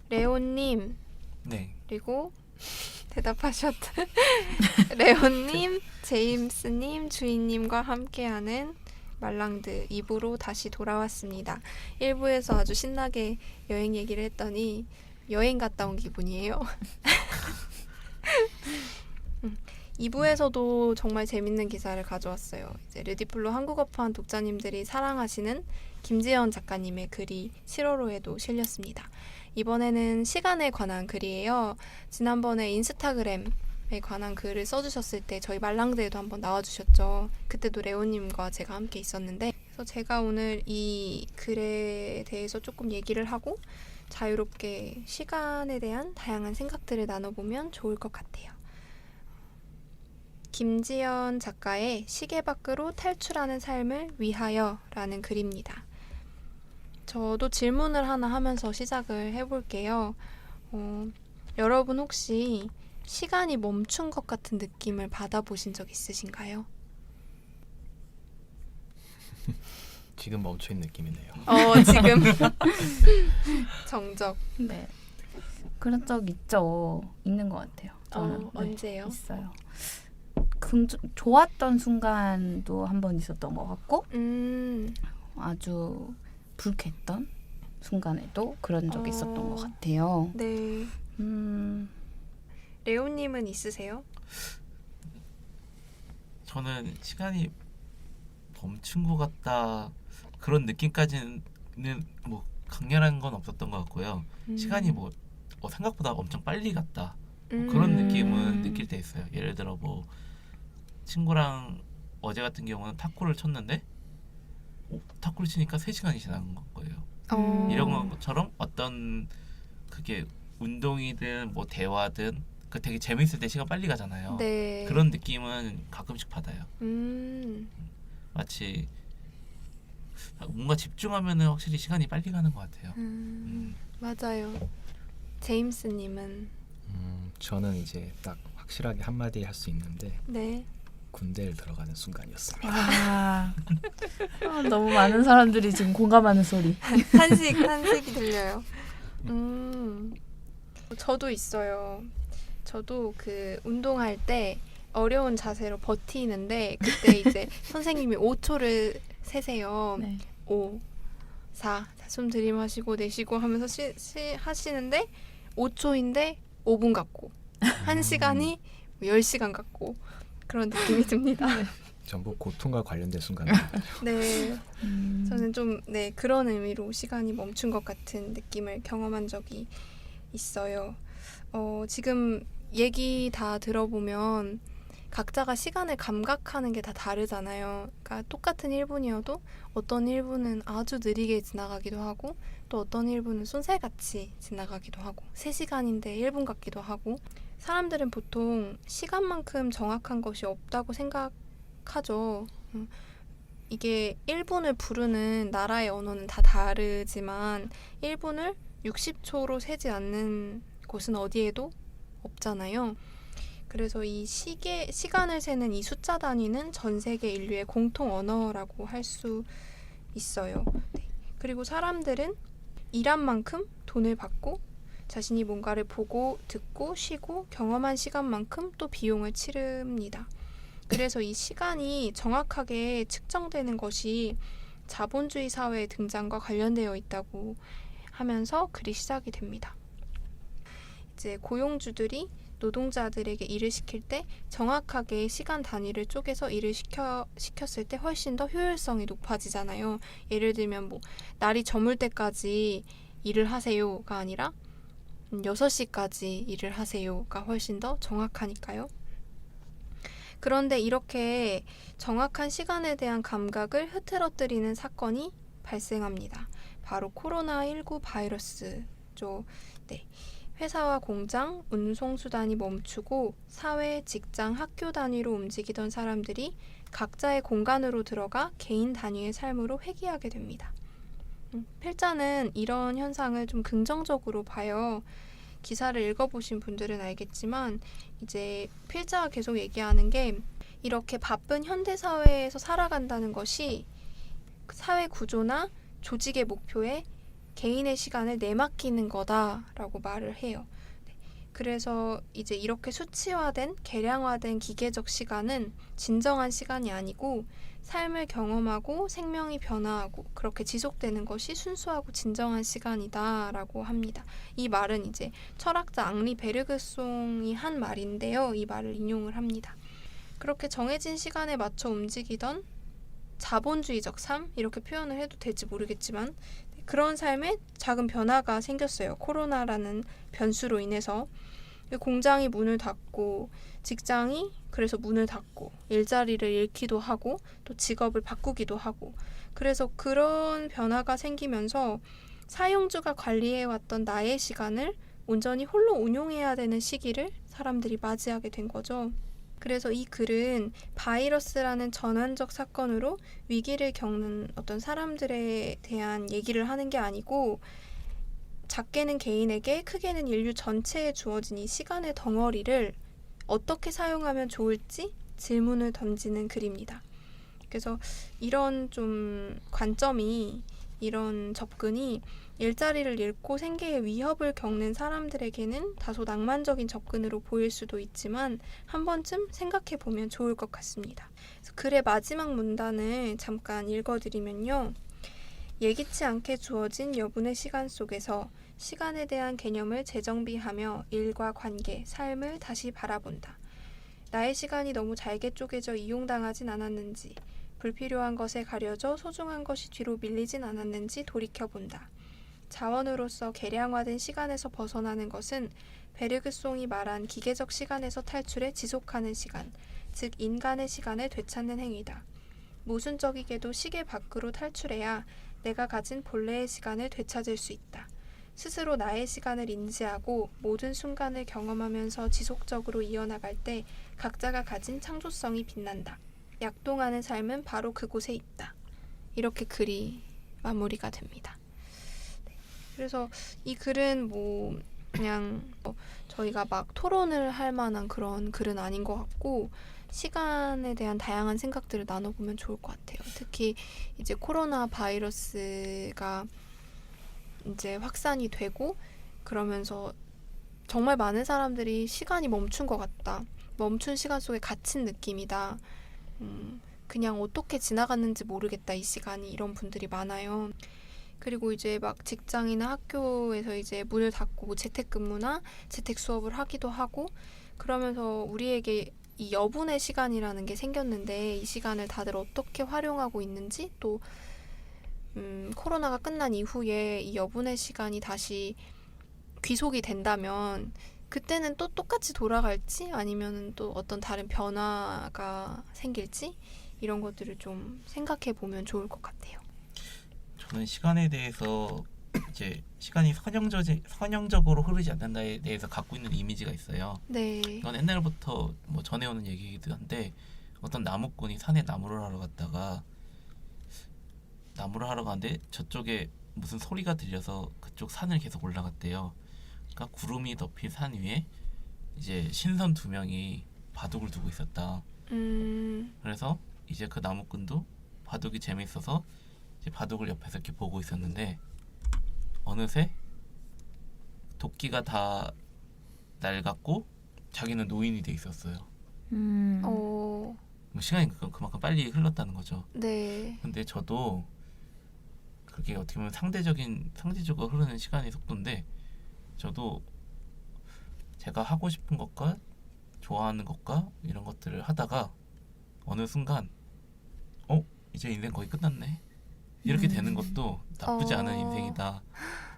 레온님, 네. 그리고 대답하셨던 레온님, 제임스님, 주인님과 함께하는 말랑드 2부로 다시 돌아왔습니다. 1부에서 아주 신나게 여행 얘기를 했더니 여행 갔다 온 기분이에요. 2부에서도 정말 재밌는 기사를 가져왔어요. 이제 레디플로 한국어판 독자님들이 사랑하시는 김지연 작가님의 글이 7월호에도 실렸습니다. 이번에는 시간에 관한 글이에요. 지난번에 인스타그램에 관한 글을 써주셨을 때 저희 말랑드에도 한번 나와주셨죠. 그때도 레오님과 제가 함께 있었는데, 그래서 제가 오늘 이 글에 대해서 조금 얘기를 하고 자유롭게 시간에 대한 다양한 생각들을 나눠보면 좋을 것 같아요. 김지연 작가의 시계 밖으로 탈출하는 삶을 위하여 라는 글입니다. 저도 질문을 하나 하면서 시작을 해볼게요. 여러분 혹시 시간이 멈춘 것 같은 느낌을 받아보신 적 있으신가요? 지금 멈춰있는 느낌이네요. 지금 정적. 네. 그런 적 있죠. 있는 것 같아요. 저는. 네, 언제요? 있어요. 좋았던 순간도 한 번 있었던 것 같고 아주 불쾌했던 순간에도 그런 적이 있었던 것 같아요. 네. 레오님은 있으세요? 저는 시간이 멈춘 것 같다 그런 느낌까지는 뭐 강렬한 건 없었던 것 같고요. 시간이 뭐 생각보다 엄청 빨리 갔다 뭐 그런 느낌은 느낄 때 있어요. 예를 들어 뭐 친구랑 어제 같은 경우는 탁구를 쳤는데 탁구를 치니까 3시간이 지난 거예요. 이런 것처럼 어떤 그게 운동이든 뭐 대화든 그 되게 재밌을 때 시간 빨리 가잖아요. 네. 그런 느낌은 가끔씩 받아요. 마치 뭔가 집중하면은 확실히 시간이 빨리 가는 것 같아요. 맞아요. 제임스님은? 저는 이제 딱 확실하게 한마디 할 수 있는데 네. 군대를 들어가는 순간이었습니다. 너무 많은 사람들이 지금 공감하는 소리. 한식이 들려요. 저도 있어요. 저도 그 운동할 때 어려운 자세로 버티는데 그때 이제 선생님이 5초를 세세요. 네. 5, 4, 숨 들이마시고 내쉬고 하면서 하시는데 5초인데 5분 같고 1시간이 10시간 같고 그런 느낌이 듭니다. 전부 고통과 관련된 순간. 네. 저는 좀 그런 의미로 시간이 멈춘 것 같은 느낌을 경험한 적이 있어요. 지금 얘기 다 들어보면 각자가 시간을 감각하는 게 다 다르잖아요. 그러니까 똑같은 1분이어도 어떤 1분은 아주 느리게 지나가기도 하고 또 어떤 1분은 쏜살같이 지나가기도 하고 3시간인데 1분 같기도 하고 사람들은 보통 시간만큼 정확한 것이 없다고 생각하죠. 이게 1분을 부르는 나라의 언어는 다 다르지만 1분을 60초로 세지 않는 곳은 어디에도 없잖아요. 그래서 이 시간을 세는 이 숫자 단위는 전 세계 인류의 공통 언어라고 할 수 있어요. 네. 그리고 사람들은 일한 만큼 돈을 받고 자신이 뭔가를 보고 듣고 쉬고 경험한 시간만큼 또 비용을 치릅니다. 그래서 이 시간이 정확하게 측정되는 것이 자본주의 사회의 등장과 관련되어 있다고 하면서 글이 시작이 됩니다. 이제 고용주들이 노동자들에게 일을 시킬 때 정확하게 시간 단위를 쪼개서 일을 시켰을 때 훨씬 더 효율성이 높아지잖아요. 예를 들면 뭐 날이 저물 때까지 일을 하세요가 아니라 6시까지 일을 하세요가 훨씬 더 정확하니까요. 그런데 이렇게 정확한 시간에 대한 감각을 흐트러뜨리는 사건이 발생합니다. 바로 코로나19 바이러스죠. 네. 회사와 공장, 운송수단이 멈추고 사회, 직장, 학교 단위로 움직이던 사람들이 각자의 공간으로 들어가 개인 단위의 삶으로 회귀하게 됩니다. 필자는 이런 현상을 좀 긍정적으로 봐요. 기사를 읽어보신 분들은 알겠지만 이제 필자가 계속 얘기하는 게 이렇게 바쁜 현대사회에서 살아간다는 것이 사회 구조나 조직의 목표에 개인의 시간을 내맡기는 거다라고 말을 해요. 네. 그래서 이제 이렇게 수치화된, 계량화된 기계적 시간은 진정한 시간이 아니고 삶을 경험하고 생명이 변화하고 그렇게 지속되는 것이 순수하고 진정한 시간이다라고 합니다. 이 말은 이제 철학자 앙리 베르그송이 한 말인데요. 이 말을 인용을 합니다. 그렇게 정해진 시간에 맞춰 움직이던 자본주의적 삶? 이렇게 표현을 해도 될지 모르겠지만 그런 삶에 작은 변화가 생겼어요. 코로나라는 변수로 인해서. 공장이 문을 닫고 직장이 그래서 문을 닫고 일자리를 잃기도 하고 또 직업을 바꾸기도 하고 그래서 그런 변화가 생기면서 사용주가 관리해왔던 나의 시간을 온전히 홀로 운용해야 되는 시기를 사람들이 맞이하게 된 거죠. 그래서 이 글은 바이러스라는 전환적 사건으로 위기를 겪는 어떤 사람들에 대한 얘기를 하는 게 아니고 작게는 개인에게 크게는 인류 전체에 주어진 이 시간의 덩어리를 어떻게 사용하면 좋을지 질문을 던지는 글입니다. 그래서 이런 좀 관점이 이런 접근이 일자리를 잃고 생계에 위협을 겪는 사람들에게는 다소 낭만적인 접근으로 보일 수도 있지만 한 번쯤 생각해 보면 좋을 것 같습니다. 그래서 글의 마지막 문단을 잠깐 읽어드리면요. 예기치 않게 주어진 여분의 시간 속에서 시간에 대한 개념을 재정비하며 일과 관계, 삶을 다시 바라본다. 나의 시간이 너무 잘게 쪼개져 이용당하진 않았는지, 불필요한 것에 가려져 소중한 것이 뒤로 밀리진 않았는지 돌이켜본다. 자원으로서 계량화된 시간에서 벗어나는 것은 베르그송이 말한 기계적 시간에서 탈출해 지속하는 시간, 즉 인간의 시간을 되찾는 행위다. 모순적이게도 시계 밖으로 탈출해야 내가 가진 본래의 시간을 되찾을 수 있다. 스스로 나의 시간을 인지하고 모든 순간을 경험하면서 지속적으로 이어나갈 때 각자가 가진 창조성이 빛난다. 약동하는 삶은 바로 그곳에 있다. 이렇게 글이 마무리가 됩니다. 네. 그래서 이 글은 뭐 그냥 저희가 막 토론을 할 만한 그런 글은 아닌 것 같고 시간에 대한 다양한 생각들을 나눠보면 좋을 것 같아요. 특히 이제 코로나 바이러스가 이제 확산이 되고 그러면서 정말 많은 사람들이 시간이 멈춘 것 같다. 멈춘 시간 속에 갇힌 느낌이다. 그냥 어떻게 지나갔는지 모르겠다 이 시간이 이런 분들이 많아요. 그리고 이제 막 직장이나 학교에서 이제 문을 닫고 재택근무나 재택 수업을 하기도 하고 그러면서 우리에게 이 여분의 시간이라는 게 생겼는데 이 시간을 다들 어떻게 활용하고 있는지 또 코로나가 끝난 이후에 이 여분의 시간이 다시 귀속이 된다면 그때는 또 똑같이 돌아갈지 아니면 또 어떤 다른 변화가 생길지 이런 것들을 좀 생각해 보면 좋을 것 같아요. 저는 시간에 대해서 이제 시간이 선형적으로 흐르지 않는다에 대해서 갖고 있는 이미지가 있어요. 네. 이건 옛날부터 뭐 전해오는 얘기이기도 한데 어떤 나무꾼이 산에 나무를 하러 갔다가 나무를 하러 가는데 저쪽에 무슨 소리가 들려서 그쪽 산을 계속 올라갔대요. 그러니까 구름이 덮인 산 위에 이제 신선 2명이 바둑을 두고 있었다. 그래서 이제 그 나무꾼도 바둑이 재밌어서 이제 바둑을 옆에서 이렇게 보고 있었는데 어느새 도끼가 다 낡았고 자기는 노인이 돼 있었어요. 뭐 시간이 그만큼 빨리 흘렀다는 거죠. 네. 근데 저도 그게 어떻게 보면 상대적으로 흐르는 시간의 속도인데 저도 제가 하고 싶은 것과 좋아하는 것과 이런 것들을 하다가 어느 순간 이제 인생 거의 끝났네 이렇게 되는 것도 나쁘지 않은 인생이다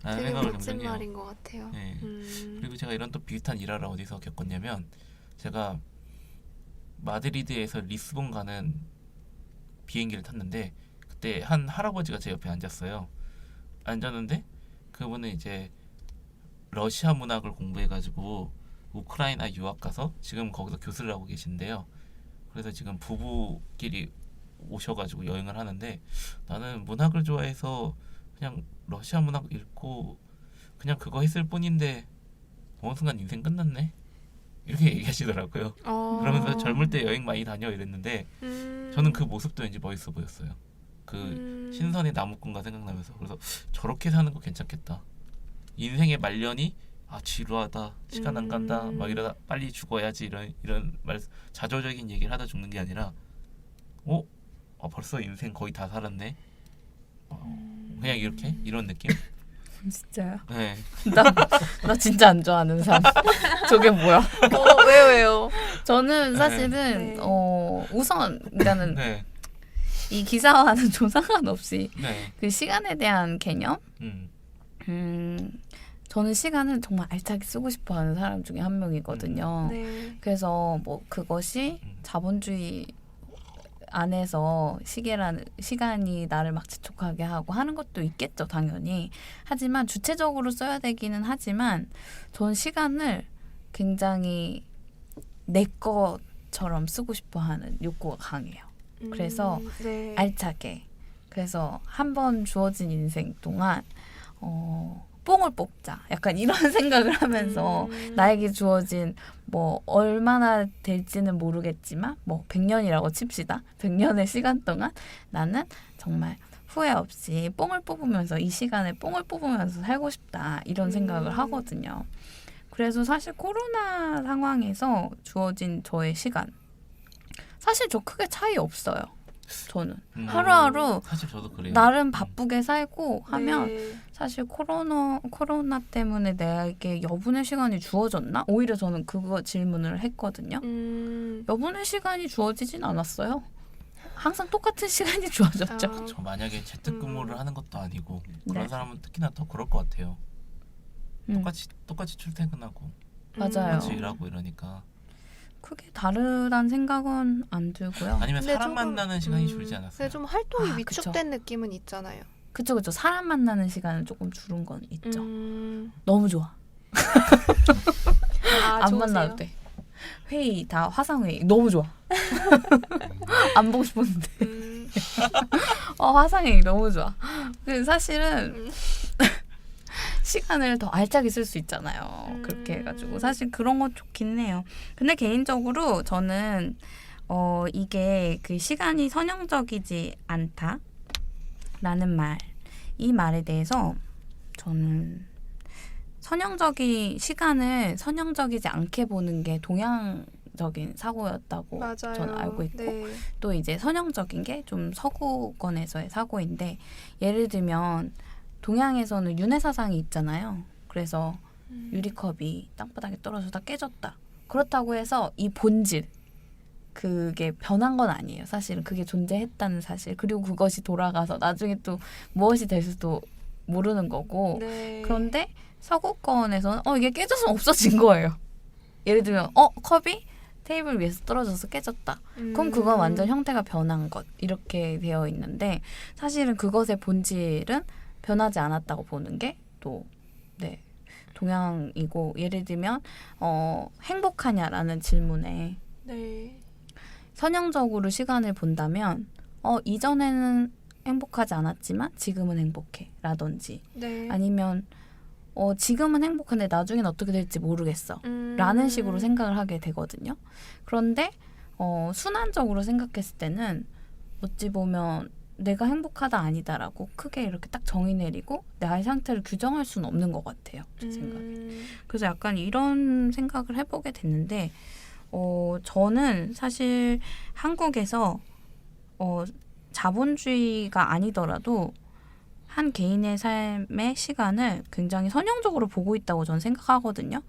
라는 되게 생각을 멋진 종종 해요. 말인 것 같아요. 네. 그리고 제가 이런 또 비슷한 일화를 어디서 겪었냐면 제가 마드리드에서 리스본 가는 비행기를 탔는데 그때 한 할아버지가 제 옆에 앉았어요. 앉았는데 그분은 이제 러시아 문학을 공부해가지고 우크라이나 유학 가서 지금 거기서 교수를 하고 계신데요. 그래서 지금 부부끼리 오셔가지고 여행을 하는데 나는 문학을 좋아해서 그냥 러시아 문학 읽고 그냥 그거 했을 뿐인데 어느 순간 인생 끝났네 이렇게 얘기하시더라고요. 그러면서 젊을 때 여행 많이 다녀 이랬는데 저는 그 모습도 왠지 멋있어 보였어요. 그 신선의 나무꾼가 생각나면서 그래서 저렇게 사는 거 괜찮겠다. 인생의 말년이 지루하다, 시간 안 간다, 막 이러다 빨리 죽어야지 이런 말 자조적인 얘기를 하다 죽는 게 아니라 벌써 인생 거의 다 살았네. 그냥 이렇게 이런 느낌? 진짜요? 네. 나 진짜 안 좋아하는 삶. 저게 뭐야? 왜요? 저는 사실은 네. 우선 일단은 네. 이 기사와는 좀 상관없이 네. 그 시간에 대한 개념? 음. 저는 시간을 정말 알차게 쓰고 싶어하는 사람 중에 한 명이거든요. 네. 그래서 뭐 그것이 자본주의 안에서 시간이 나를 막 재촉하게 하고 하는 것도 있겠죠, 당연히. 하지만 주체적으로 써야 되기는 하지만 전 시간을 굉장히 내 것처럼 쓰고 싶어하는 욕구가 강해요. 그래서 네. 알차게. 그래서 한 번 주어진 인생 동안 뽕을 뽑자. 약간 이런 생각을 하면서 나에게 주어진 뭐 얼마나 될지는 모르겠지만 뭐 100년이라고 칩시다. 100년의 시간 동안 나는 정말 후회 없이 뽕을 뽑으면서 이 시간에 뽕을 뽑으면서 살고 싶다. 이런 생각을 하거든요. 그래서 사실 코로나 상황에서 주어진 저의 시간 사실 저 크게 차이 없어요. 저는 하루하루 사실 저도 그래요. 나름 바쁘게 살고 하면 네. 사실 코로나 때문에 내게 여분의 시간이 주어졌나? 오히려 저는 그거 질문을 했거든요. 여분의 시간이 주어지진 않았어요. 항상 똑같은 시간이 주어졌죠. 저 만약에 재택근무를 하는 것도 아니고 그런 네. 사람은 특히나 더 그럴 것 같아요. 똑같이 출퇴근하고 맞아요. 똑같이 일하고 이러니까. 크게 다르단 생각은 안 들고요. 아니면 근데 사람 조금, 만나는 시간이 줄지 않았어요? 근데 좀 활동이 아, 위축된 느낌은 있잖아요. 그쵸. 사람 만나는 시간은 조금 줄은 건 있죠. 너무 좋아. 안 좋으세요? 만나도 돼. 회의 다 화상회의 너무 좋아. 안 보고 싶었는데. 화상회의 너무 좋아. 근데 사실은 시간을 더 알차게 쓸 수 있잖아요. 그렇게 해가지고 사실 그런 건 좋긴 해요. 근데 개인적으로 저는 이게 그 시간이 선형적이지 않다라는 이 말에 대해서 저는 시간을 선형적이지 않게 보는 게 동양적인 사고였다고 맞아요. 저는 알고 있고 네. 또 이제 선형적인 게 좀 서구권에서의 사고인데 예를 들면 동양에서는 윤회사상이 있잖아요. 그래서 유리컵이 땅바닥에 떨어져서 깨졌다. 그렇다고 해서 이 본질 그게 변한 건 아니에요. 사실은 그게 존재했다는 사실. 그리고 그것이 돌아가서 나중에 또 무엇이 될 수도 모르는 거고. 네. 그런데 서구권에서는 이게 깨져서 없어진 거예요. 예를 들면 컵이 테이블 위에서 떨어져서 깨졌다. 그럼 그건 완전 형태가 변한 것 이렇게 되어 있는데 사실은 그것의 본질은 변하지 않았다고 보는 게 또 동양이고 예를 들면 행복하냐라는 질문에 네. 선형적으로 시간을 본다면 이전에는 행복하지 않았지만 지금은 행복해 라든지 네. 아니면 지금은 행복한데 나중엔 어떻게 될지 모르겠어 라는 식으로 생각을 하게 되거든요. 그런데 순환적으로 생각했을 때는 어찌 보면 내가 행복하다 아니다라고 크게 이렇게 딱 정의 내리고 나의 상태를 규정할 수는 없는 것 같아요. 제 생각에. 그래서 약간 이런 생각을 해보게 됐는데 저는 사실 한국에서 자본주의가 아니더라도 한 개인의 삶의 시간을 굉장히 선형적으로 보고 있다고 저는 생각하거든요.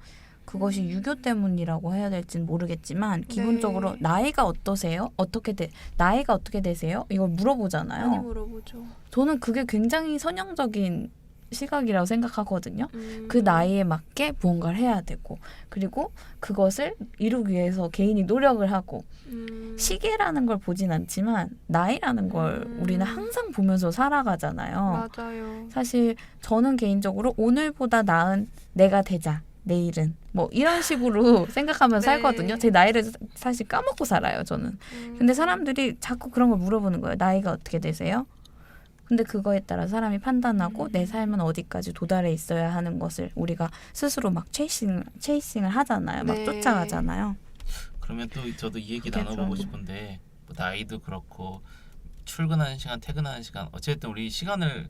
그것이 유교 때문이라고 해야 될지는 모르겠지만 기본적으로 나이가 어떠세요? 나이가 어떻게 되세요? 이걸 물어보잖아요. 많이 물어보죠. 저는 그게 굉장히 선형적인 시각이라고 생각하거든요. 그 나이에 맞게 무언가를 해야 되고 그리고 그것을 이루기 위해서 개인이 노력을 하고 시계라는 걸 보진 않지만 나이라는 걸 우리는 항상 보면서 살아가잖아요. 맞아요. 사실 저는 개인적으로 오늘보다 나은 내가 되자. 내일은 뭐 이런 식으로 생각하면서 네. 살거든요. 제 나이를 사실 까먹고 살아요. 저는. 근데 사람들이 자꾸 그런 걸 물어보는 거예요. 나이가 어떻게 되세요? 근데 그거에 따라 사람이 판단하고 내 삶은 어디까지 도달해 있어야 하는 것을 우리가 스스로 막 체이싱을 하잖아요. 막 네. 쫓아가잖아요. 그러면 또 저도 이 얘기 그게 나눠보고 좀- 싶은데 뭐 나이도 그렇고 출근하는 시간, 퇴근하는 시간, 어쨌든 우리 시간을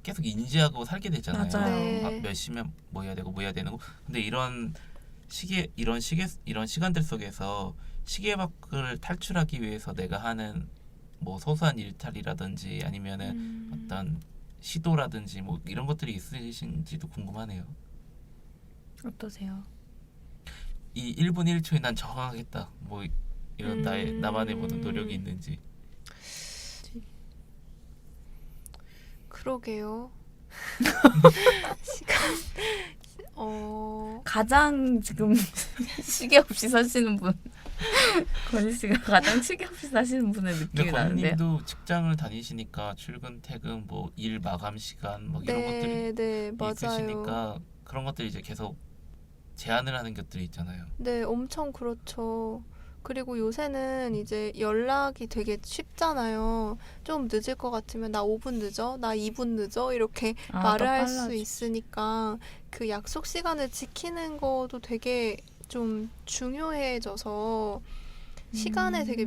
계속 인지하고 살게 되잖아요. 맞아요. 네. 아, 몇 시면 뭐 해야 되고 뭐 해야 되는 거. 근데 이런 시간들 속에서 시계 밖을 탈출하기 위해서 내가 하는 뭐 소소한 일탈이라든지 아니면은 어떤 시도라든지 뭐 이런 것들이 있으신지도 궁금하네요. 어떠세요? 이 1분 1초에 난 저항하겠다. 뭐 이런 나만의 모든 노력이 있는지. 그러게요. 시간 가장 지금 시계 없이 사시는 분 건희 씨가 가장 시계 없이 사시는 분의 근데 느낌이 나는데요. 건님도 직장을 다니시니까 출근, 퇴근, 뭐 일 마감 시간 뭐 이런 것들이 네, 맞아요. 있으시니까 그런 것들이 이제 계속 제한을 하는 것들이 있잖아요. 네, 엄청 그렇죠. 그리고 요새는 이제 연락이 되게 쉽잖아요. 좀 늦을 것 같으면 나 5분 늦어? 나 2분 늦어? 이렇게 말을 더 할 수 빨라지지. 있으니까 그 약속 시간을 지키는 것도 되게 좀 중요해져서 시간에 되게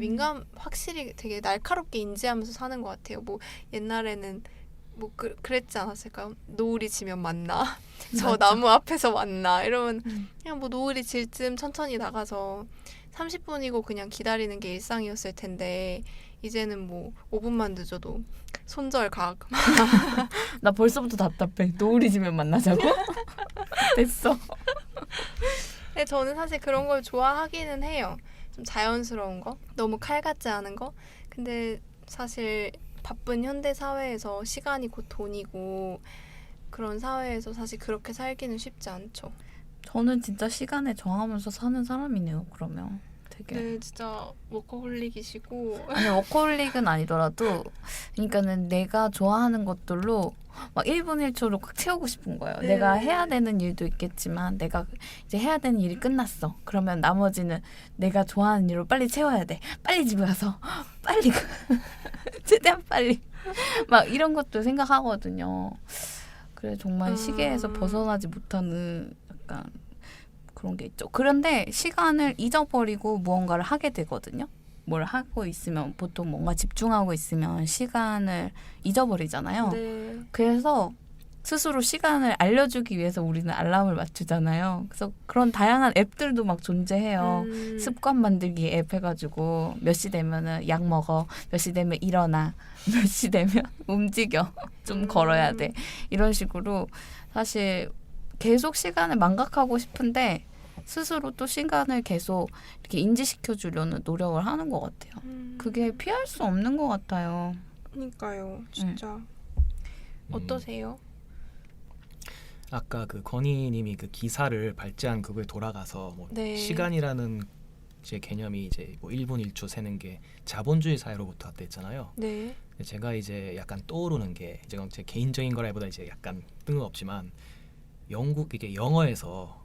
확실히 되게 날카롭게 인지하면서 사는 것 같아요. 뭐 옛날에는 뭐 그랬지 않았을까요? 노을이 지면 만나. 저 맞죠. 나무 앞에서 만나. 이러면 음. 그냥 뭐 노을이 질 쯤 천천히 나가서 30분이고 그냥 기다리는 게 일상이었을 텐데 이제는 뭐 5분만 늦어도 손절각. 나 벌써부터 답답해. 노을이 지면 만나자고? 됐어. 근데 저는 사실 그런 걸 좋아하기는 해요. 좀 자연스러운 거, 너무 칼 같지 않은 거. 근데 사실 바쁜 현대 사회에서 시간이 곧 돈이고 그런 사회에서 사실 그렇게 살기는 쉽지 않죠. 저는 진짜 시간에 정하면서 사는 사람이네요. 그러면 되게 네, 진짜 워커홀릭이시고. 아니 워커홀릭은 아니더라도 그러니까는 내가 좋아하는 것들로 막 1분 1초로 꽉 채우고 싶은 거예요. 네. 내가 해야 되는 일도 있겠지만 내가 이제 해야 되는 일이 끝났어. 그러면 나머지는 내가 좋아하는 일로 빨리 채워야 돼. 빨리 집에 가서 빨리 최대한 빨리 막 이런 것도 생각하거든요. 그래 정말 시계에서 벗어나지 못하는 약간 그런 게 있죠. 그런데 시간을 잊어버리고 무언가를 하게 되거든요. 뭘 하고 있으면 보통 뭔가 집중하고 있으면 시간을 잊어버리잖아요. 네. 그래서 스스로 시간을 알려주기 위해서 우리는 알람을 맞추잖아요. 그래서 그런 다양한 앱들도 막 존재해요. 습관 만들기 앱 해가지고 몇 시 되면은 약 먹어, 몇 시 되면 일어나, 몇 시 되면 움직여, 좀 걸어야 돼. 이런 식으로 사실 계속 시간을 망각하고 싶은데 스스로 또 시간을 계속 이렇게 인지시켜 주려는 노력을 하는 것 같아요. 그게 피할 수 없는 것 같아요. 그러니까요, 진짜. 어떠세요? 아까 그 건희님이 그 기사를 발제한 그거에 돌아가서 뭐 네. 시간이라는 제 개념이 이제 뭐 1분 1초 세는 게 자본주의 사회로부터 왔다 했잖아요. 네. 제가 이제 약간 떠오르는 게 이제 제 개인적인 거라기보다 이제 약간 뜬금없지만 이게 영어에서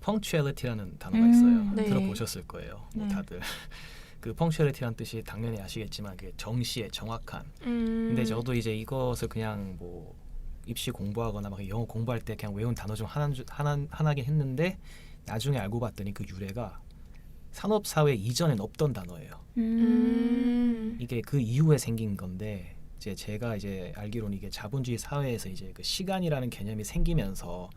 punctuality라는 단어가 있어요. 네. 들어보셨을 거예요. 뭐 네. 다들 그 punctuality라는 뜻이 당연히 아시겠지만 그게 정시에 정확한. 근데 저도 이제 이것을 그냥 뭐 입시 공부하거나 막 영어 공부할 때 그냥 외운 단어 중 하나긴 했는데 나중에 알고 봤더니 그 유래가 산업사회 이전엔 없던 단어예요. 이게 그 이후에 생긴 건데 이제 제가 이제 알기로는 이게 자본주의 사회에서 이제 그 시간이라는 개념이 생기면서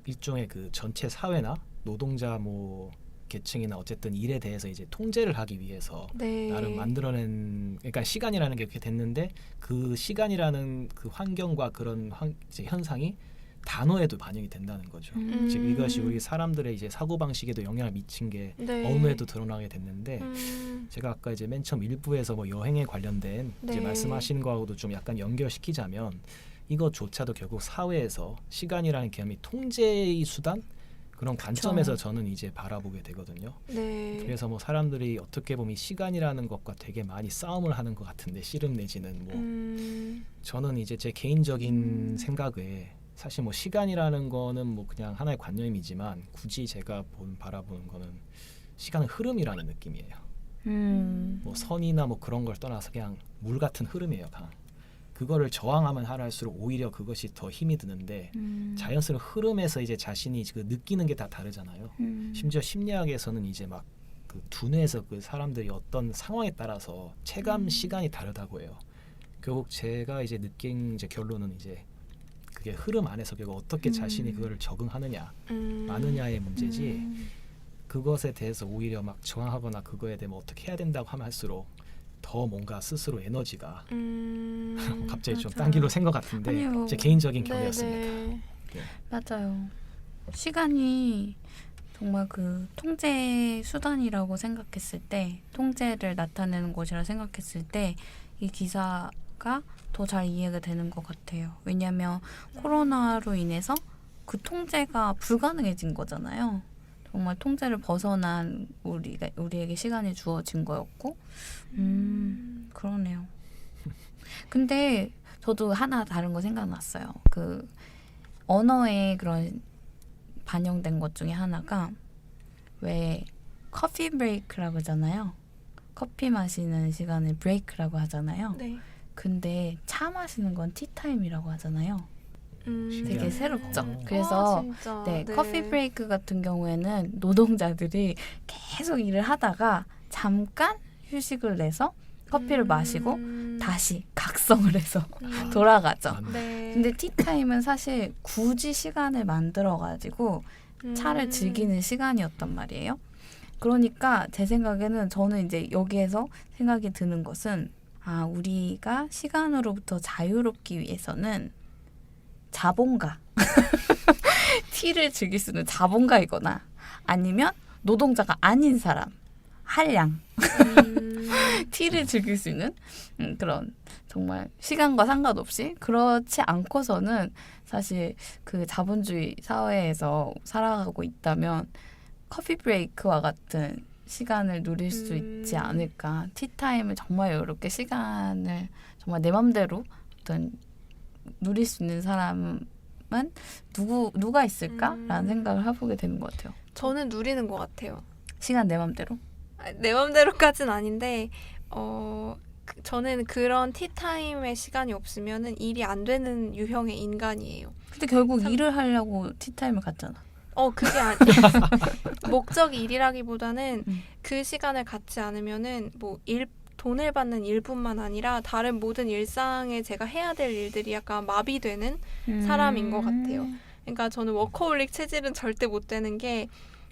일종의 그 전체 사회나 노동자 뭐 계층이나 어쨌든 일에 대해서 이제 통제를 하기 위해서 네. 나름 만들어낸 그러니까 시간이라는 게 이렇게 됐는데 그 시간이라는 그 환경과 그런 이제 현상이 단어에도 반영이 된다는 거죠. 즉 이것이 우리 사람들의 이제 사고 방식에도 영향을 미친 게 네. 언어에도 드러나게 됐는데 제가 아까 이제 맨 처음 일부에서 뭐 여행에 관련된 이제 네. 말씀하신 거하고도 좀 약간 연결시키자면 이것조차도 결국 사회에서 시간이라는 개념이 통제의 수단 그런 관점에서 저는 이제 바라보게 되거든요. 네. 그래서 뭐 사람들이 어떻게 보면 이 시간이라는 것과 되게 많이 싸움을 하는 것 같은데 씨름 내지는 뭐 저는 이제 제 개인적인 생각에 사실 뭐 시간이라는 거는 뭐 그냥 하나의 관념이지만 굳이 제가 바라보는 거는 시간은 흐름이라는 느낌이에요. 뭐 선이나 뭐 그런 걸 떠나서 그냥 물 같은 흐름이에요. 그냥. 그거를 저항하면 할수록 오히려 그것이 더 힘이 드는데 자연스러운 흐름에서 이제 자신이 그 느끼는 게 다 다르잖아요. 심지어 심리학에서는 이제 막 그 두뇌에서 그 사람들이 어떤 상황에 따라서 체감 시간이 다르다고 해요. 결국 제가 이제 느낀 이제 결론은 이제 그게 흐름 안에서 결국 어떻게 자신이 그거를 적응하느냐 마느냐의 문제지 그것에 대해서 오히려 막 저항하거나 그거에 대해 뭐 어떻게 해야 된다고 하면 할수록 더 뭔가 스스로 에너지가 갑자기 좀 딴 길로 샌 것 같은데 아니요. 제 개인적인 네네. 견해였습니다. 네. 맞아요. 시간이 정말 그 통제 수단이라고 생각했을 때, 통제를 나타내는 곳이라 생각했을 때 이 기사가 더 잘 이해가 되는 것 같아요. 왜냐하면 코로나로 인해서 그 통제가 불가능해진 거잖아요. 정말 통제를 벗어난 우리에게 시간이 주어진 거였고, 그러네요. 근데 저도 하나 다른 거 생각났어요. 그 언어의 그런 반영된 것 중에 하나가 왜 커피 브레이크라고 하잖아요. 커피 마시는 시간을 브레이크라고 하잖아요. 네. 근데 차 마시는 건 티타임이라고 하잖아요. 되게 신기하네. 새롭죠. 그래서 진짜. 네, 커피 브레이크 같은 경우에는 노동자들이 계속 일을 하다가 잠깐 휴식을 내서 커피를 마시고 다시 각성을 해서 돌아가죠. 맞네. 네. 근데 티타임은 사실 굳이 시간을 만들어가지고 차를 즐기는 시간이었단 말이에요. 그러니까 제 생각에는 저는 이제 여기에서 생각이 드는 것은 우리가 시간으로부터 자유롭기 위해서는 자본가 티를 즐길 수 있는 자본가이거나 아니면 노동자가 아닌 사람 한량 티를 즐길 수 있는 그런 정말 시간과 상관없이 그렇지 않고서는 사실 그 자본주의 사회에서 살아가고 있다면 커피 브레이크와 같은 시간을 누릴 수 있지 않을까. 티타임을 정말 여유롭게 시간을 정말 내 맘대로 어떤 누릴 수 있는 사람은 누가 있을까라는 생각을 해보게 되는 것 같아요. 저는 누리는 것 같아요. 시간 내 맘대로? 내 맘대로까지는 아닌데 저는 그런 티타임의 시간이 없으면은 일이 안 되는 유형의 인간이에요. 근데 결국 일을 하려고 티타임을 갖잖아. 그게 목적이 일이라기보다는 그 시간을 갖지 않으면은 뭐 돈을 받는 일뿐만 아니라 다른 모든 일상에 제가 해야 될 일들이 약간 마비되는 사람인 것 같아요. 그러니까 저는 워커홀릭 체질은 절대 못 되는 게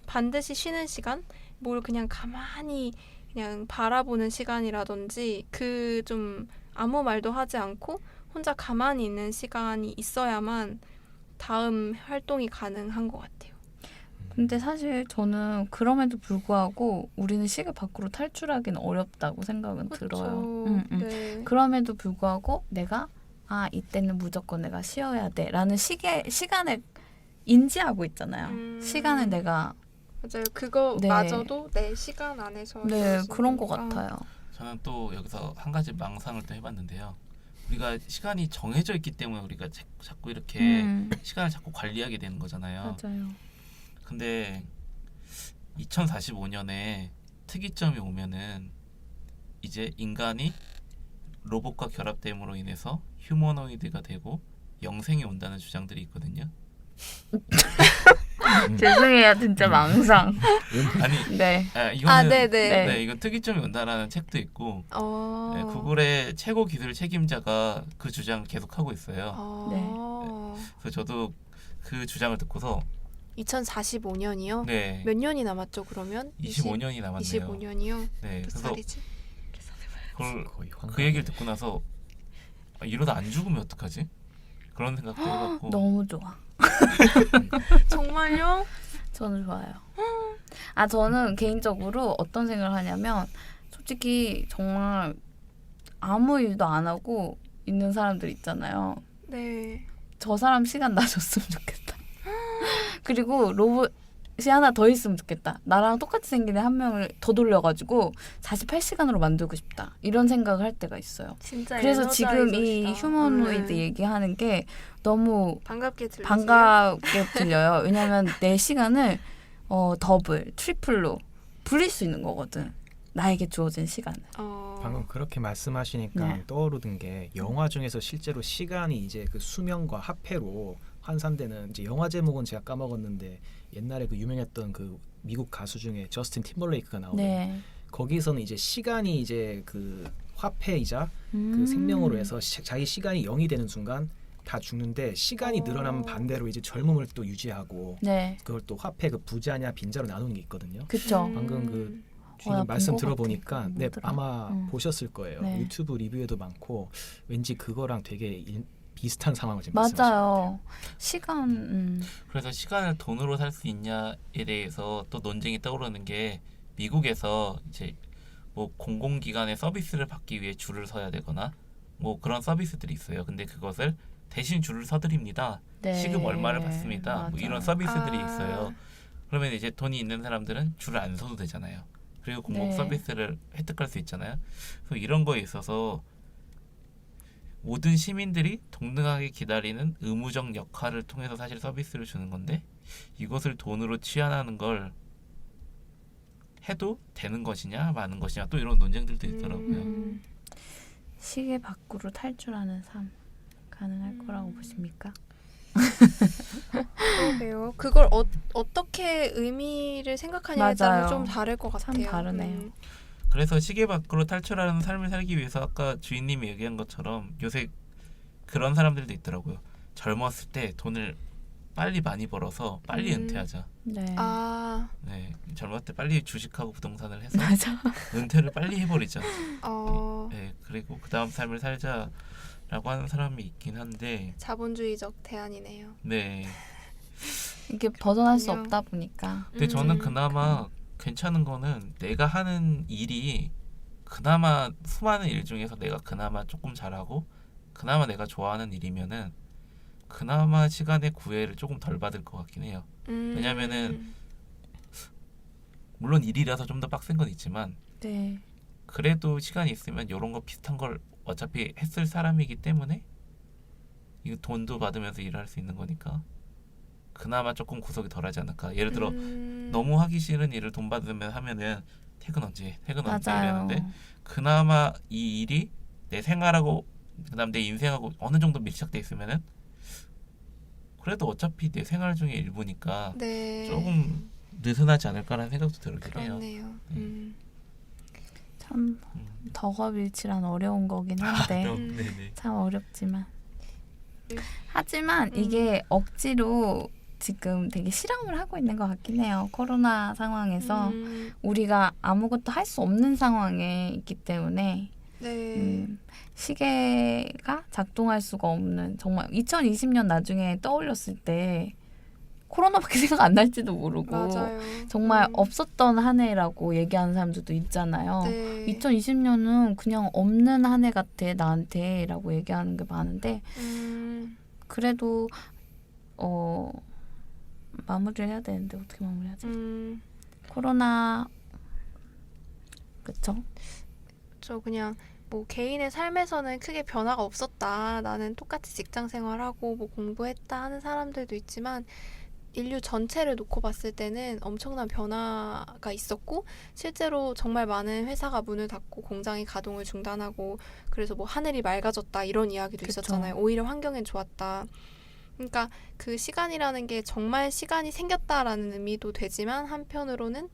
반드시 쉬는 시간, 뭘 그냥 가만히 그냥 바라보는 시간이라든지 그 좀 아무 말도 하지 않고 혼자 가만히 있는 시간이 있어야만 다음 활동이 가능한 것 같아요. 근데 사실 저는 그럼에도 불구하고 우리는 시계 밖으로 탈출하기는 어렵다고 생각은 들어요. 네. 그럼에도 불구하고 내가 이때는 무조건 내가 쉬어야 돼라는 시간을 인지하고 있잖아요. 시간을 내가 맞아요. 그거마저도 내 시간 안에서 그런 것 같아요. 저는 또 여기서 한 가지 망상을 또 해봤는데요. 우리가 시간이 정해져 있기 때문에 우리가 자꾸 이렇게 시간을 자꾸 관리하게 되는 거잖아요. 맞아요. 근데 2045년에 특이점이 오면은 이제 인간이 로봇과 결합됨으로 인해서 휴머노이드가 되고 영생이 온다는 주장들이 있거든요. 죄송해요, 진짜 망상. 아니, 네. 이거는 네네. 이건 특이점이 온다라는 책도 있고 어. 구글의 최고 기술 책임자가 그 주장을 계속하고 있어요. 그래서 저도 그 주장을 듣고서 2045년이요? 네, 몇 년이 남았죠, 그러면? 25년이 남았네요. 25년이요? 네, 몇 그래서 살이지? 거의 그 얘기를 듣고 나서 이러다 안 죽으면 어떡하지? 그런 생각도 해봤고 너무 좋아. 정말요? 저는 좋아요. 저는 개인적으로 어떤 생각을 하냐면 솔직히 정말 아무 일도 안 하고 있는 사람들 있잖아요. 네. 저 사람 시간 놔줬으면 좋겠다. 그리고 로봇이 하나 더 있으면 좋겠다. 나랑 똑같이 생긴 애 한 명을 더 돌려가지고 48시간으로 만들고 싶다. 이런 생각을 할 때가 있어요. 진짜 그래서 지금 이 에너자이저시다. 휴머노이드 얘기하는 게 너무 반갑게 들리세요? 반갑게 들려요. 왜냐면 내 시간을 더블, 트리플로 불릴 수 있는 거거든. 나에게 주어진 시간을. 방금 그렇게 말씀하시니까 네. 떠오르는 게 영화 중에서 실제로 시간이 이제 그 수명과 화폐로 환산되는 이제 영화 제목은 제가 까먹었는데 옛날에 그 유명했던 그 미국 가수 중에 저스틴 팀벌레이크가 나오는 네. 거기서는 이제 시간이 이제 그 화폐이자 그 생명으로 해서 자기 시간이 0이 되는 순간 다 죽는데 시간이 늘어나면 반대로 이제 젊음을 또 유지하고 네, 그걸 또 화폐 그 부자냐 빈자로 나누는 게 있거든요. 그쵸. 방금 그 주인님 나 말씀 본것 들어보니까 같아. 네, 뭐더라? 아마 응. 보셨을 거예요. 네. 유튜브 리뷰에도 많고 왠지 그거랑 되게 비슷한 상황을 지금 말씀하시는 것 맞아요. 시간, 그래서 시간을 돈으로 살 수 있냐에 대해서 또 논쟁이 떠오르는 게 미국에서 이제 뭐 공공기관의 서비스를 받기 위해 줄을 서야 되거나 뭐 그런 서비스들이 있어요. 근데 그것을 대신 줄을 서드립니다. 네. 시급 얼마를 받습니다. 뭐 이런 맞아요. 서비스들이 아. 있어요. 그러면 이제 돈이 있는 사람들은 줄을 안 서도 되잖아요. 그리고 공공 네. 서비스를 획득할 수 있잖아요. 그래서 이런 거에 있어서 모든 시민들이 동등하게 기다리는 의무적 역할을 통해서 사실 서비스를 주는 건데 이것을 돈으로 취한하는 걸 해도 되는 것이냐 마는 것이냐 또 이런 논쟁들도 있더라고요. 시계 밖으로 탈출하는 삶 가능할 거라고 보십니까? 그러게요. 그걸 어떻게 의미를 생각하냐에 따라 맞아요. 좀 다를 것 참 같아요. 다르네요. 그래서 시계 밖으로 탈출하는 삶을 살기 위해서 아까 주인님이 얘기한 것처럼 요새 그런 사람들도 있더라고요. 젊었을 때 돈을 빨리 많이 벌어서 빨리 은퇴하자. 네. 아, 네, 젊었을 때 빨리 주식하고 부동산을 해서 맞아. 은퇴를 빨리 해버리자. 어, 네, 그리고 그 다음 삶을 살자라고 하는 사람이 있긴 한데, 자본주의적 대안이네요. 네. 이게 벗어날 수 그렇군요. 없다 보니까. 근데 저는 그나마 괜찮은 거는 내가 하는 일이 그나마 수많은 일 중에서 내가 그나마 조금 잘하고 그나마 내가 좋아하는 일이면은 그나마 시간의 구애를 조금 덜 받을 것 같긴 해요. 왜냐면은 물론 일이라서 좀 더 빡센 건 있지만 네. 그래도 시간이 있으면 이런 거 비슷한 걸 어차피 했을 사람이기 때문에 이거 돈도 받으면서 일할 수 있는 거니까 그나마 조금 구속이 덜하지 않을까. 예를 들어 너무 하기 싫은 일을 돈 받으면 하면은 퇴근 언제 맞아요. 이랬는데 그나마 이 일이 내 생활하고 그다음 내 인생하고 어느 정도 밀착돼 있으면은 그래도 어차피 내 생활 중에 일부니까 네. 조금 느슨하지 않을까라는 생각도 들긴 해요. 그렇네요. 참 덕업일치란 어려운 거긴 한데 네네. 참 어렵지만 음. 하지만 이게 억지로 지금 되게 실험을 하고 있는 것 같긴 해요. 코로나 상황에서 우리가 아무것도 할 수 없는 상황에 있기 때문에 네. 시계가 작동할 수가 없는 정말 2020년 나중에 떠올렸을 때 코로나밖에 생각 안 날지도 모르고 맞아요. 정말 없었던 한 해라고 얘기하는 사람들도 있잖아요. 네. 2020년은 그냥 없는 한 해 같아 나한테 라고 얘기하는 게 많은데 그래도 마무리를 해야 되는데 어떻게 마무리하지? 코로나 그쵸? 저 그냥 뭐 개인의 삶에서는 크게 변화가 없었다. 나는 똑같이 직장 생활하고 뭐 공부했다 하는 사람들도 있지만 인류 전체를 놓고 봤을 때는 엄청난 변화가 있었고 실제로 정말 많은 회사가 문을 닫고 공장이 가동을 중단하고 그래서 뭐 하늘이 맑아졌다 이런 이야기도 그쵸. 있었잖아요. 오히려 환경엔 좋았다. 그러니까 그 시간이라는 게 정말 시간이 생겼다라는 의미도 되지만 한편으로는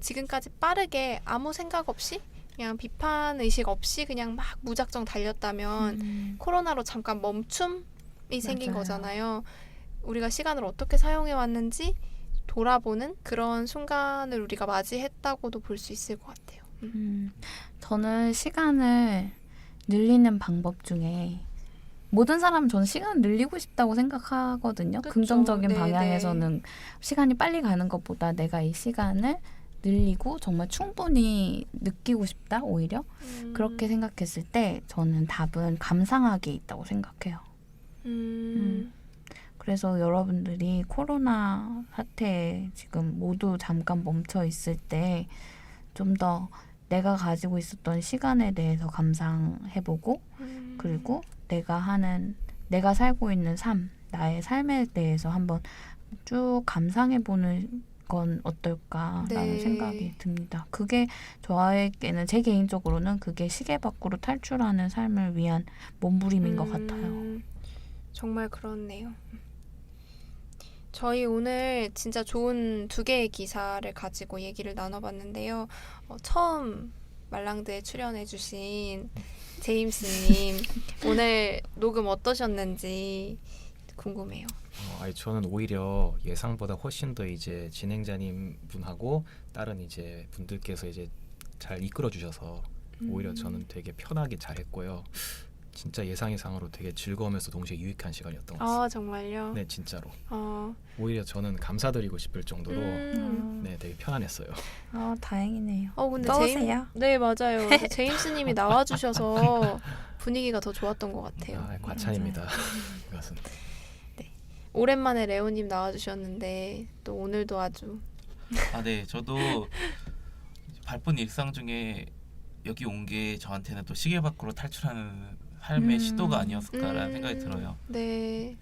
지금까지 빠르게 아무 생각 없이 그냥 비판 의식 없이 그냥 막 무작정 달렸다면 코로나로 잠깐 멈춤이 생긴 맞아요. 거잖아요. 우리가 시간을 어떻게 사용해 왔는지 돌아보는 그런 순간을 우리가 맞이했다고도 볼 수 있을 것 같아요. 저는 시간을 늘리는 방법 중에 모든 사람은 저는 시간을 늘리고 싶다고 생각하거든요. 그쵸. 긍정적인 네네. 방향에서는 시간이 빨리 가는 것보다 내가 이 시간을 늘리고 정말 충분히 느끼고 싶다 오히려 그렇게 생각했을 때 저는 답은 감상하기에 있다고 생각해요. 그래서 여러분들이 코로나 사태에 지금 모두 잠깐 멈춰 있을 때 좀 더 내가 가지고 있었던 시간에 대해서 감상해보고 그리고 내가 살고 있는 삶, 나의 삶에 대해서 한번 쭉 감상해보는 건 어떨까라는 네. 생각이 듭니다. 그게 저에게는 제 개인적으로는 그게 시계 밖으로 탈출하는 삶을 위한 몸부림인 것 같아요. 정말 그렇네요. 저희 오늘 진짜 좋은 두 개의 기사를 가지고 얘기를 나눠봤는데요. 처음 말랑드에 출연해주신 제임스님 오늘 녹음 어떠셨는지 궁금해요. 아니 저는 오히려 예상보다 훨씬 더 이제 진행자님 분하고 다른 이제 분들께서 이제 잘 이끌어 주셔서 오히려 저는 되게 편하게 잘했고요. 진짜 예상 이상으로 되게 즐거우면서 동시에 유익한 시간이었던 것 같습니다. 아 정말요? 네, 진짜로. 어, 오히려 저는 감사드리고 싶을 정도로 네, 되게 편안했어요. 다행이네요. 근데 떠오세요. 네 맞아요. 제임스님이 나와주셔서 분위기가 더 좋았던 것 같아요. 과찬입니다. 이것은. 오랜만에 레오님 나와주셨는데 또 오늘도 아주 네, 저도 바쁜 일상 중에 여기 온 게 저한테는 또 시계 밖으로 탈출하는 삶의 시도가 아니었을까라는 생각이 들어요. 네.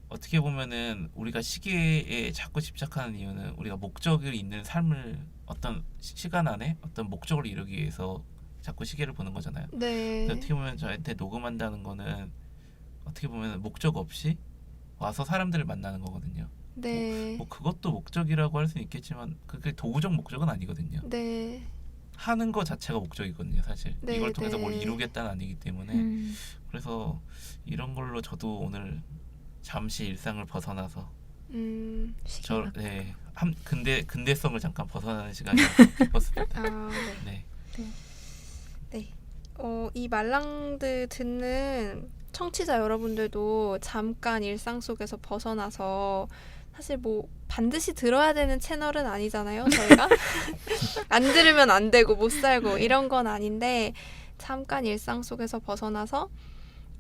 어떻게 보면은 우리가 시계에 자꾸 집착하는 이유는 우리가 목적이 있는 삶을 어떤 시간 안에 어떤 목적을 이루기 위해서 자꾸 시계를 보는 거잖아요. 네. 어떻게 보면 저한테 녹음한다는 거는 어떻게 보면 목적 없이 와서 사람들을 만나는 거거든요. 네. 뭐 그것도 목적이라고 할 수는 있겠지만 그게 도구적 목적은 아니거든요. 네. 하는 거 자체가 목적이거든요, 사실. 네, 이걸 통해서 네. 뭘 이루겠다는 아니기 때문에 그래서 이런 걸로 저도 오늘 잠시 일상을 벗어나서 근대성을 잠깐 벗어나는 시간이 기뻤습니다. 네. 네. 이 말랑드 듣는 청취자 여러분들도 잠깐 일상 속에서 벗어나서 사실 뭐 반드시 들어야 되는 채널은 아니잖아요, 저희가. 안 들으면 안 되고 못 살고 이런 건 아닌데 잠깐 일상 속에서 벗어나서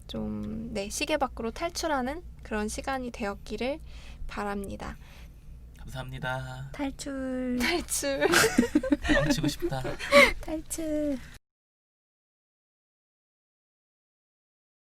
좀 시계 밖으로 탈출하는 그런 시간이 되었기를 바랍니다. 감사합니다. 탈출. 탈출. 도망치고 싶다. 탈출.